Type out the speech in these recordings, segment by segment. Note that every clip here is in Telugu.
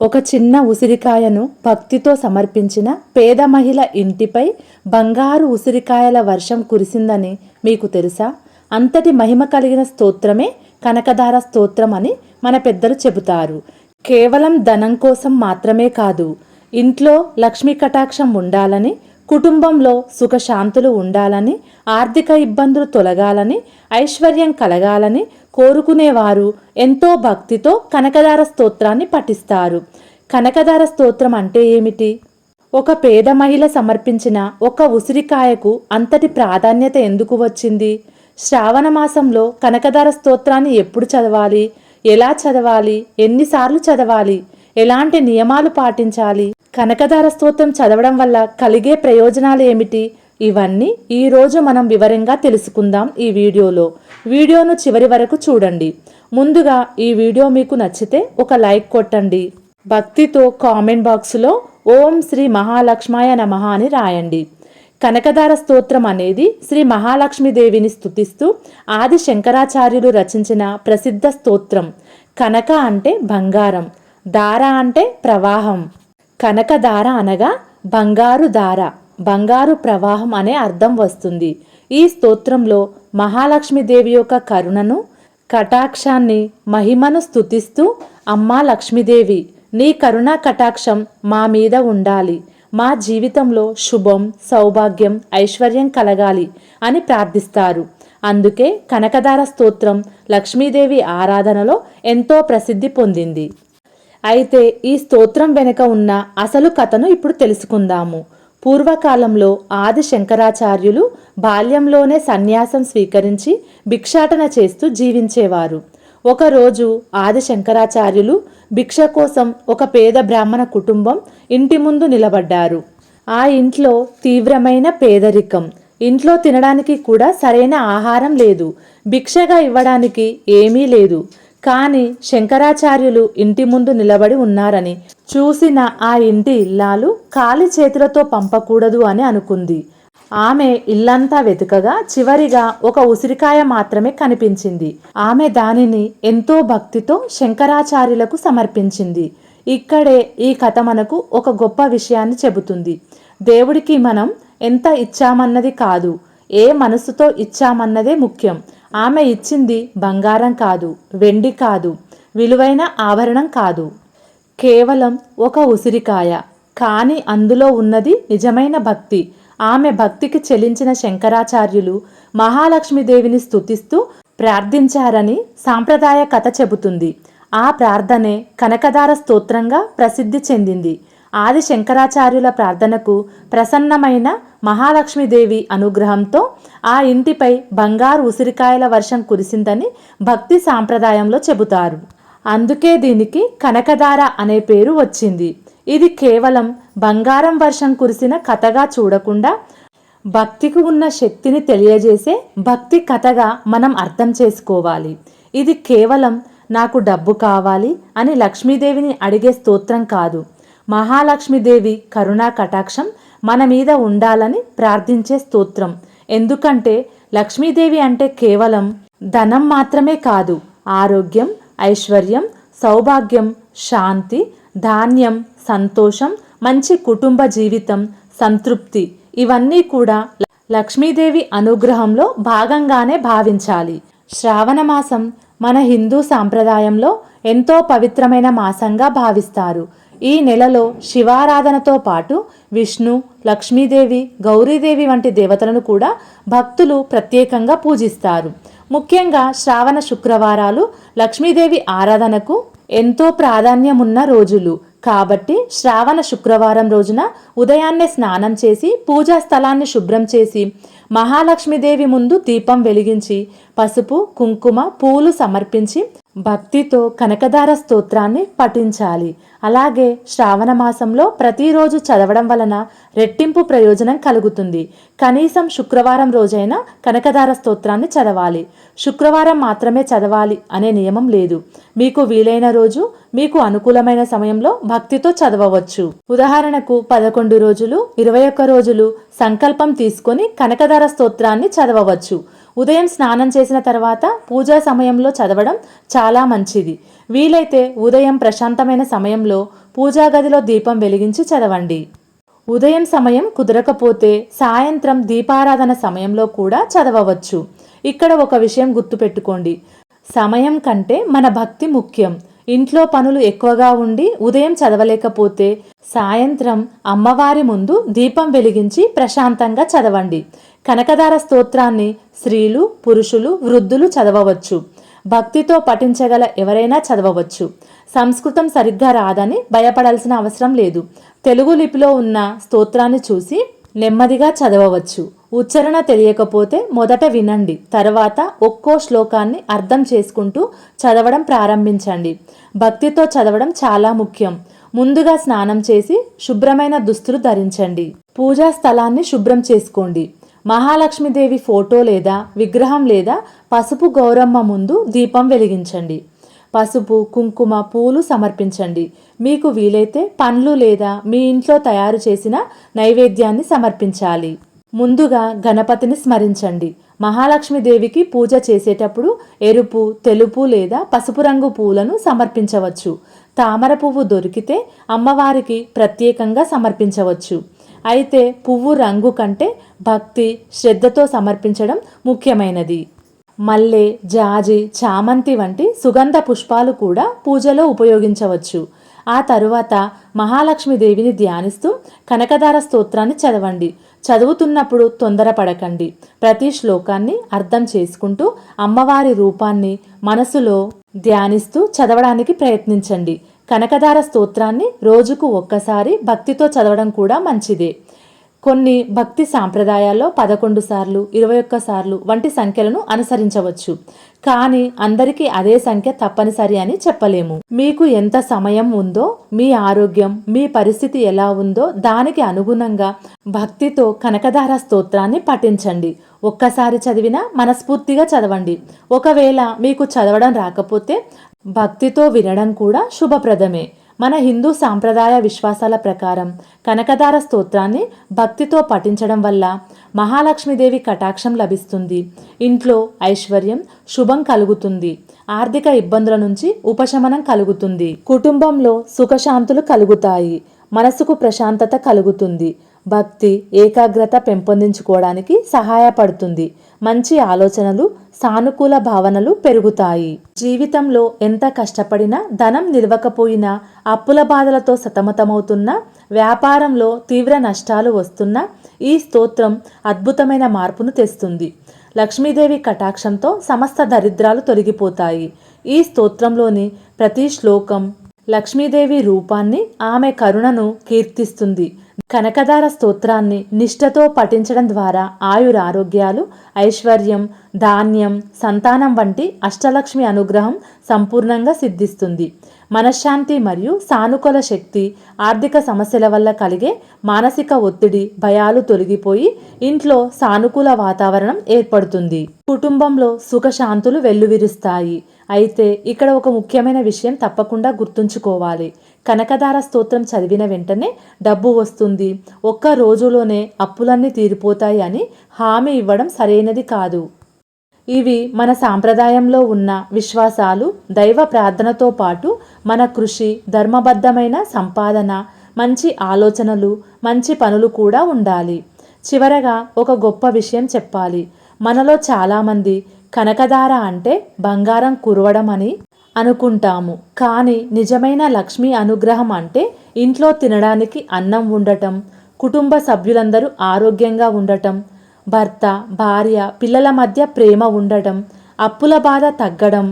ఒక చిన్న ఉసిరికాయను భక్తితో సమర్పించిన పేద మహిళ ఇంటిపై బంగారు ఉసిరికాయల వర్షం కురిసిందని మీకు తెలుసా? అంతటి మహిమ కలిగిన స్తోత్రమే కనకధార స్తోత్రం అని మన పెద్దలు చెబుతారు. కేవలం ధనం కోసం మాత్రమే కాదు, ఇంట్లో లక్ష్మీ కటాక్షం ఉండాలని, కుటుంబంలో సుఖశాంతులు ఉండాలని, ఆర్థిక ఇబ్బందులు తొలగాలని, ఐశ్వర్యం కలగాలని కోరుకునేవారు ఎంతో భక్తితో కనకధార స్తోత్రాన్ని పఠిస్తారు. కనకధార స్తోత్రం అంటే ఏమిటి? ఒక పేద మహిళ సమర్పించిన ఒక ఉసిరికాయకు అంతటి ప్రాధాన్యత ఎందుకు వచ్చింది? శ్రావణ మాసంలో కనకధార స్తోత్రాన్ని ఎప్పుడు చదవాలి, ఎలా చదవాలి, ఎన్నిసార్లు చదవాలి, ఎలాంటి నియమాలు పాటించాలి, కనకధార స్తోత్రం చదవడం వల్ల కలిగే ప్రయోజనాలు ఏమిటి? ఇవన్నీ ఈరోజు మనం వివరంగా తెలుసుకుందాం ఈ వీడియోలో. వీడియోను చివరి వరకు చూడండి. ముందుగా ఈ వీడియో మీకు నచ్చితే ఒక లైక్ కొట్టండి. భక్తితో కామెంట్ బాక్సులో ఓం శ్రీ మహాలక్ష్మాయ నమః అని రాయండి. కనకధార స్తోత్రం అనేది శ్రీ మహాలక్ష్మీదేవిని స్తుతిస్తూ ఆది శంకరాచార్యులు రచించిన ప్రసిద్ధ స్తోత్రం. కనక అంటే బంగారం, దార అంటే ప్రవాహం. కనకధార అనగా బంగారు దార, బంగారు ప్రవాహం అనే అర్థం వస్తుంది. ఈ స్తోత్రంలో మహాలక్ష్మీదేవి యొక్క కరుణను, కటాక్షాన్ని, మహిమను స్తుతిస్తూ అమ్మా లక్ష్మీదేవి, నీ కరుణా కటాక్షం మా మీద ఉండాలి, మా జీవితంలో శుభం, సౌభాగ్యం, ఐశ్వర్యం కలగాలి అని ప్రార్థిస్తారు. అందుకే కనకధార స్తోత్రం లక్ష్మీదేవి ఆరాధనలో ఎంతో ప్రసిద్ధి పొందింది. అయితే ఈ స్తోత్రం వెనుక ఉన్న అసలు కథను ఇప్పుడు తెలుసుకుందాము. పూర్వకాలంలో ఆది శంకరాచార్యులు బాల్యంలోనే సన్యాసం స్వీకరించి భిక్షాటన చేస్తూ జీవించేవారు. ఒకరోజు ఆది శంకరాచార్యులు భిక్ష కోసం ఒక పేద బ్రాహ్మణ కుటుంబం ఇంటి ముందు నిలబడ్డారు. ఆ ఇంట్లో తీవ్రమైన పేదరికం, ఇంట్లో తినడానికి కూడా సరైన ఆహారం లేదు, భిక్షగా ఇవ్వడానికి ఏమీ లేదు. కానీ శంకరాచార్యులు ఇంటి ముందు నిలబడి ఉన్నారని చూసిన ఆ ఇంటి ఇల్లాలు ఖాళీ చేతులతో పంపకూడదు అని అనుకుంది. ఆమె ఇల్లంతా వెతుకగా చివరిగా ఒక ఉసిరికాయ మాత్రమే కనిపించింది. ఆమె దానిని ఎంతో భక్తితో శంకరాచార్యులకు సమర్పించింది. ఇక్కడే ఈ కథ మనకు ఒక గొప్ప విషయాన్ని చెబుతుంది. దేవుడికి మనం ఎంత ఇచ్చామన్నది కాదు, ఏ మనసుతో ఇచ్చామన్నదే ముఖ్యం. ఆమె ఇచ్చింది బంగారం కాదు, వెండి కాదు, విలువైన ఆభరణం కాదు, కేవలం ఒక ఉసిరికాయ. కానీ అందులో ఉన్నది నిజమైన భక్తి. ఆమె భక్తికి చెలించిన శంకరాచార్యులు మహాలక్ష్మీదేవిని స్తుతిస్తూ ప్రార్థించారని సాంప్రదాయ కథ చెబుతుంది. ఆ ప్రార్థనే కనకధార స్తోత్రంగా ప్రసిద్ధి చెందింది. ఆది శంకరాచార్యుల ప్రార్థనకు ప్రసన్నమైన మహాలక్ష్మీదేవి అనుగ్రహంతో ఆ ఇంటిపై బంగారు ఉసిరికాయల వర్షం కురిసిందని భక్తి సాంప్రదాయంలో చెబుతారు. అందుకే దీనికి కనకధార అనే పేరు వచ్చింది. ఇది కేవలం బంగారం వర్షం కురిసిన కథగా చూడకుండా భక్తికి ఉన్న శక్తిని తెలియజేసే భక్తి కథగా మనం అర్థం చేసుకోవాలి. ఇది కేవలం నాకు డబ్బు కావాలి అని లక్ష్మీదేవిని అడిగే స్తోత్రం కాదు, మహాలక్ష్మీదేవి కరుణా కటాక్షం మన మీద ఉండాలని ప్రార్థించే స్తోత్రం. ఎందుకంటే లక్ష్మీదేవి అంటే కేవలం ధనం మాత్రమే కాదు, ఆరోగ్యం, ఐశ్వర్యం, సౌభాగ్యం, శాంతి, ధాన్యం, సంతోషం, మంచి కుటుంబ జీవితం, సంతృప్తి, ఇవన్నీ కూడా లక్ష్మీదేవి అనుగ్రహంలో భాగంగానే భావించాలి. శ్రావణ మాసం మన హిందూ సాంప్రదాయంలో ఎంతో పవిత్రమైన మాసంగా భావిస్తారు. ఈ నెలలో శివారాధనతో పాటు విష్ణు, లక్ష్మీదేవి, గౌరీదేవి వంటి దేవతలను కూడా భక్తులు ప్రత్యేకంగా పూజిస్తారు. ముఖ్యంగా శ్రావణ శుక్రవారాలు లక్ష్మీదేవి ఆరాధనకు ఎంతో ప్రాధాన్యమున్న రోజులు. కాబట్టి శ్రావణ శుక్రవారం రోజున ఉదయాన్నే స్నానం చేసి పూజా స్థలాన్ని శుభ్రం చేసి మహాలక్ష్మీదేవి ముందు దీపం వెలిగించి పసుపు, కుంకుమ, పూలు సమర్పించి భక్తితో కనకధార స్తోత్రాన్ని పఠించాలి. అలాగే శ్రావణ మాసంలో ప్రతిరోజు చదవడం వలన రెట్టింపు ప్రయోజనం కలుగుతుంది. కనీసం శుక్రవారం రోజైనా కనకధార స్తోత్రాన్ని చదవాలి. శుక్రవారం మాత్రమే చదవాలి అనే నియమం లేదు. మీకు వీలైన రోజు, మీకు అనుకూలమైన సమయంలో భక్తితో చదవవచ్చు. ఉదాహరణకు 11 రోజులు, 21 రోజులు సంకల్పం తీసుకొని కనకధార స్తోత్రాన్ని చదవవచ్చు. ఉదయం స్నానం చేసిన తర్వాత పూజా సమయంలో చదవడం చాలా మంచిది. వీలైతే ఉదయం ప్రశాంతమైన సమయంలో పూజా గదిలో దీపం వెలిగించి చదవండి. ఉదయం సమయం కుదరకపోతే సాయంత్రం దీపారాధన సమయంలో కూడా చదవవచ్చు. ఇక్కడ ఒక విషయం గుర్తుపెట్టుకోండి, సమయం కంటే మన భక్తి ముఖ్యం. ఇంట్లో పనులు ఎక్కువగా ఉండి ఉదయం చదవలేకపోతే సాయంత్రం అమ్మవారి ముందు దీపం వెలిగించి ప్రశాంతంగా చదవండి. కనకదార స్తోత్రాన్ని స్త్రీలు, పురుషులు, వృద్ధులు చదవవచ్చు. భక్తితో పఠించగల ఎవరైనా చదవవచ్చు. సంస్కృతం సరిగ్గా రాదని భయపడాల్సిన అవసరం లేదు. తెలుగు లిపిలో ఉన్న స్తోత్రాన్ని చూసి నెమ్మదిగా చదవవచ్చు. ఉచ్చారణ తెలియకపోతే మొదట వినండి, తర్వాత ఒక్కో శ్లోకాన్ని అర్థం చేసుకుంటూ చదవడం ప్రారంభించండి. భక్తితో చదవడం చాలా ముఖ్యం. ముందుగా స్నానం చేసి శుభ్రమైన దుస్తులు ధరించండి. పూజా స్థలాన్ని శుభ్రం చేసుకోండి. మహాలక్ష్మీదేవి ఫోటో లేదా విగ్రహం లేదా పసుపు గౌరమ్మ ముందు దీపం వెలిగించండి. పసుపు, కుంకుమ, పూలు సమర్పించండి. మీకు వీలైతే పండ్లు లేదా మీ ఇంట్లో తయారు చేసిన నైవేద్యాన్ని సమర్పించాలి. ముందుగా గణపతిని స్మరించండి. మహాలక్ష్మీదేవికి పూజ చేసేటప్పుడు ఎరుపు, తెలుపు లేదా పసుపు రంగు పూలను సమర్పించవచ్చు. తామర పువ్వు దొరికితే అమ్మవారికి ప్రత్యేకంగా సమర్పించవచ్చు. అయితే పువ్వు రంగు కంటే భక్తి, శ్రద్ధతో సమర్పించడం ముఖ్యమైనది. మల్లె, జాజి, చామంతి వంటి సుగంధ పుష్పాలు కూడా పూజలో ఉపయోగించవచ్చు. ఆ తరువాత మహాలక్ష్మీదేవిని ధ్యానిస్తూ కనకదార స్తోత్రాన్ని చదవండి. చదువుతున్నప్పుడు తొందరపడకండి. ప్రతి శ్లోకాన్ని అర్థం చేసుకుంటూ అమ్మవారి రూపాన్ని మనసులో ధ్యానిస్తూ చదవడానికి ప్రయత్నించండి. కనకదార స్తోత్రాన్ని రోజుకు ఒక్కసారి భక్తితో చదవడం కూడా మంచిదే. కొన్ని భక్తి సాంప్రదాయాల్లో 11 సార్లు, 21 సార్లు వంటి సంఖ్యలను అనుసరించవచ్చు. కానీ అందరికీ అదే సంఖ్య తప్పనిసరి అని చెప్పలేము. మీకు ఎంత సమయం ఉందో, మీ ఆరోగ్యం, మీ పరిస్థితి ఎలా ఉందో దానికి అనుగుణంగా భక్తితో కనకదార స్తోత్రాన్ని పఠించండి. ఒక్కసారి చదివినా మనస్ఫూర్తిగా చదవండి. ఒకవేళ మీకు చదవడం రాకపోతే భక్తితో వినడం కూడా శుభప్రదమే. మన హిందూ సాంప్రదాయ విశ్వాసాల ప్రకారం కనకదార స్తోత్రాన్ని భక్తితో పఠించడం వల్ల మహాలక్ష్మీదేవి కటాక్షం లభిస్తుంది. ఇంట్లో ఐశ్వర్యం, శుభం కలుగుతుంది. ఆర్థిక ఇబ్బందుల నుంచి ఉపశమనం కలుగుతుంది. కుటుంబంలో సుఖశాంతులు కలుగుతాయి. మనసుకు ప్రశాంతత కలుగుతుంది. భక్తి, ఏకాగ్రత పెంపొందించుకోవడానికి సహాయపడుతుంది. మంచి ఆలోచనలు, సానుకూల భావనలు పెరుగుతాయి. జీవితంలో ఎంత కష్టపడినా, ధనం నిలవకపోయినా, అప్పుల బాధలతో సతమతమవుతున్నా, వ్యాపారంలో తీవ్ర నష్టాలు వస్తున్నా ఈ స్తోత్రం అద్భుతమైన మార్పును తెస్తుంది. లక్ష్మీదేవి కటాక్షంతో సమస్త దరిద్రాలు తొలగిపోతాయి. ఈ స్తోత్రంలోని ప్రతి శ్లోకం లక్ష్మీదేవి రూపాన్ని, ఆమె కరుణను కీర్తిస్తుంది. కనకదార స్తోత్రాన్ని నిష్ఠతో పఠించడం ద్వారా ఆయురారోగ్యాలు, ఐశ్వర్యం, ధాన్యం, సంతానం వంటి అష్టలక్ష్మి అనుగ్రహం సంపూర్ణంగా సిద్ధిస్తుంది. మనశ్శాంతి మరియు సానుకూల శక్తి, ఆర్థిక సమస్యల వల్ల కలిగే మానసిక ఒత్తిడి, భయాలు తొలగిపోయి ఇంట్లో సానుకూల వాతావరణం ఏర్పడుతుంది. కుటుంబంలో సుఖశాంతులు వెల్లువిరుస్తాయి. అయితే ఇక్కడ ఒక ముఖ్యమైన విషయం తప్పకుండా గుర్తుంచుకోవాలి. కనకదార స్తోత్రం చదివిన వెంటనే డబ్బు వస్తుంది, ఒక్క రోజులోనే అప్పులన్నీ తీరిపోతాయి అని హామీ ఇవ్వడం సరైనది కాదు. ఇవి మన సాంప్రదాయంలో ఉన్న విశ్వాసాలు, దైవ ప్రార్థనతో పాటు మన కృషి, ధర్మబద్ధమైన సంపాదన, మంచి ఆలోచనలు, మంచి పనులు కూడా ఉండాలి. చివరగా ఒక గొప్ప విషయం చెప్పాలి. మనలో చాలామంది కనకదార అంటే బంగారం కురవడం అని అనుకుంటాము. కానీ నిజమైన లక్ష్మీ అనుగ్రహం అంటే ఇంట్లో తినడానికి అన్నం ఉండటం, కుటుంబ సభ్యులందరూ ఆరోగ్యంగా ఉండటం, భర్త, భార్య, పిల్లల మధ్య ప్రేమ ఉండటం, అప్పుల బాధ తగ్గడం,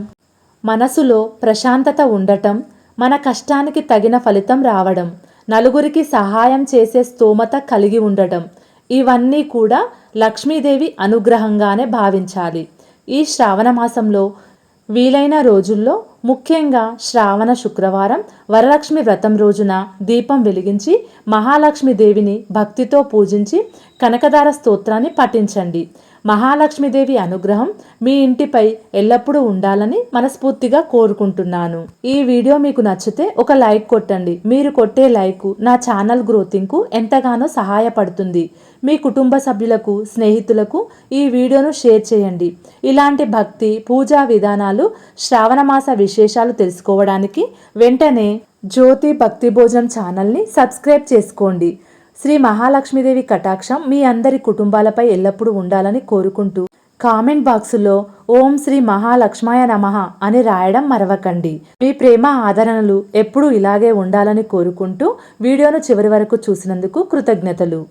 మనసులో ప్రశాంతత ఉండటం, మన కష్టానికి తగిన ఫలితం రావడం, నలుగురికి సహాయం చేసే స్తోమత కలిగి ఉండటం, ఇవన్నీ కూడా లక్ష్మీదేవి అనుగ్రహంగానే భావించాలి. ఈ శ్రావణ మాసంలో వీలైన రోజుల్లో, ముఖ్యంగా శ్రావణ శుక్రవారం, వరలక్ష్మి వ్రతం రోజున దీపం వెలిగించి మహాలక్ష్మీదేవిని భక్తితో పూజించి కనకదార స్తోత్రాన్ని పఠించండి. మహాలక్ష్మీదేవి అనుగ్రహం మీ ఇంటిపై ఎల్లప్పుడూ ఉండాలని మనస్ఫూర్తిగా కోరుకుంటున్నాను. ఈ వీడియో మీకు నచ్చితే ఒక లైక్ కొట్టండి. మీరు కొట్టే లైక్ నా ఛానల్ గ్రోతింగ్కు ఎంతగానో సహాయపడుతుంది. మీ కుటుంబ సభ్యులకు, స్నేహితులకు ఈ వీడియోను షేర్ చేయండి. ఇలాంటి భక్తి, పూజా విధానాలు, శ్రావణ మాస విశేషాలు తెలుసుకోవడానికి వెంటనే జ్యోతి భక్తి భోజనం ఛానల్ని సబ్స్క్రైబ్ చేసుకోండి. శ్రీ మహాలక్ష్మీదేవి కటాక్షం మీ అందరి కుటుంబాలపై ఎల్లప్పుడూ ఉండాలని కోరుకుంటూ కామెంట్ బాక్సులో ఓం శ్రీ మహాలక్ష్మాయ నమః అని రాయడం మరవకండి. మీ ప్రేమ ఆదరణలు ఎప్పుడూ ఇలాగే ఉండాలని కోరుకుంటూ వీడియోను చివరి వరకు చూసినందుకు కృతజ్ఞతలు.